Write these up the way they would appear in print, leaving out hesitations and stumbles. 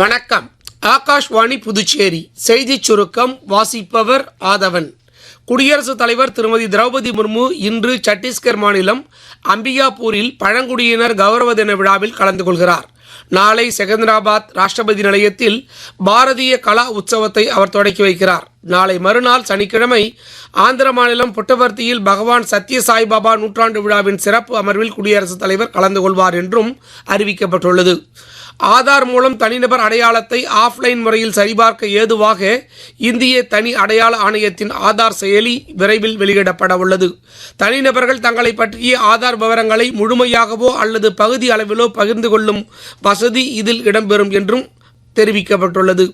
வணக்கம். ஆகாஷ்வாணி புதுச்சேரி செய்திச் சுருக்கம் வாசிப்பவர் ஆதவன். குடியரசுத் தலைவர் திருமதி திரௌபதி முர்மு இன்று சத்தீஸ்கர் மாநிலம் அம்பிகாபூரில் பழங்குடியினர் கௌரவ தின விழாவில் கலந்து கொள்கிறார். நாளை செகந்திராபாத் ராஷ்டிரபதி நிலையத்தில் பாரதிய கலா உற்சவத்தை அவர் தொடக்கி வைக்கிறார். நாளை மறுநாள் சனிக்கிழமை ஆந்திர மாநிலம் புட்டவர்த்தியில் பகவான் சத்ய சாய்பாபா நூற்றாண்டு விழாவின் சிறப்பு அமர்வில் குடியரசுத் தலைவர் கலந்து கொள்வார் என்றும் அறிவிக்கப்பட்டுள்ளது. ஆதார் மூலம் தனிநபர் அடையாளத்தை ஆஃப்லைன் முறையில் சரிபார்க்க ஏதுவாக இந்திய தனி அடையாள ஆணையத்தின் ஆதார் செயலி விரைவில் வெளியிடப்பட உள்ளது. தனிநபர்கள் தங்களை பற்றிய ஆதார் விவரங்களை முழுமையாகவோ அல்லது பகுதி அளவிலோ பகிர்ந்து கொள்ளும் வசதி இதில் இடம்பெறும் என்றும் தெரிவிக்கப்பட்டுள்ளது.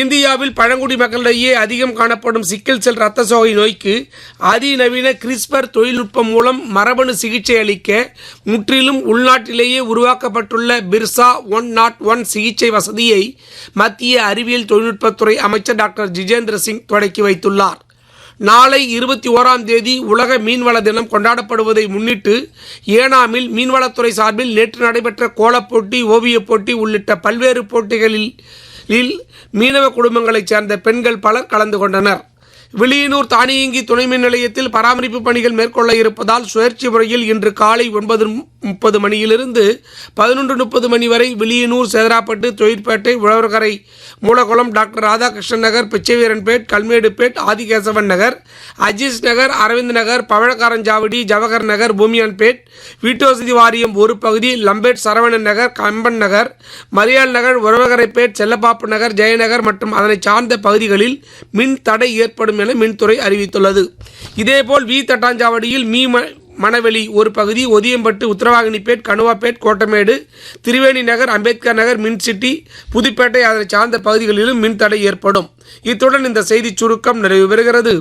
இந்தியாவில் பழங்குடி மக்களிடையே அதிகம் காணப்படும் சிக்கல் செல் இரத்த சோகை நோய்க்கு அதிநவீன கிறிஸ்பர் தொழில்நுட்பம் மூலம் மரபணு சிகிச்சை அளிக்க முற்றிலும் உள்நாட்டிலேயே உருவாக்கப்பட்டுள்ள பிர்சா 101 சிகிச்சை வசதியை மத்திய அறிவியல் தொழில்நுட்பத்துறை அமைச்சர் டாக்டர் ஜிதேந்திர சிங் தொடக்கி வைத்துள்ளார். நாளை 21ஆம் தேதி உலக மீன்வள தினம் கொண்டாடப்படுவதை முன்னிட்டு ஏனாமில் மீன்வளத்துறை சார்பில் நேற்று நடைபெற்ற கோலப்போட்டி, ஓவியப் போட்டி உள்ளிட்ட பல்வேறு போட்டிகளில் மீனவ குடும்பங்களைச் சேர்ந்த பெண்கள் பலர் கலந்து கொண்டனர். வில்லியனூர் தானியங்கி துணை மின் நிலையத்தில் பராமரிப்பு பணிகள் மேற்கொள்ள இருப்பதால் சுழற்சி முறையில் இன்று காலை 9:30 மணியிலிருந்து 11:30 மணி வரை வில்லியனூர், சேதராப்பட்டு, தொழிற்பேட்டை, உழவர்கரை, மூலகுளம், டாக்டர் ராதாகிருஷ்ணன் நகர், பிச்சைவீரன்பேட், கல்மேடுபேட், ஆதிகேசவன் நகர், அஜீஸ் நகர், அரவிந்த் நகர், பவழக்காரஞ்சாவடி, ஜவஹர் நகர், பூமியான்பேட், வீட்டுவசதி வாரியம் ஒரு பகுதி, லம்பேட், சரவணன் நகர், கம்பன் நகர், மரியாள் நகர், உழவர்கரைப்பேட், செல்லப்பாப்பு நகர், ஜெயநகர் மற்றும் அதனை சார்ந்த பகுதிகளில் மின் தடை ஏற்படும் என மின்துறை அறிவித்துள்ளது. இதேபோல் தட்டாஞ்சாவடியில் மணவெளி ஒரு பகுதி, ஒதியம்பட்டு, உத்தரவாகினிப்பேட், கணுவாப்பேட், கோட்டமேடு, திரிவேணி நகர், அம்பேத்கர் நகர், மின் சிட்டி, புதுப்பேட்டை அதனை சார்ந்த பகுதிகளிலும் மின் தடை ஏற்படும். இத்துடன் இந்த செய்திச் சுருக்கம் நிறைவு பெறுகிறது.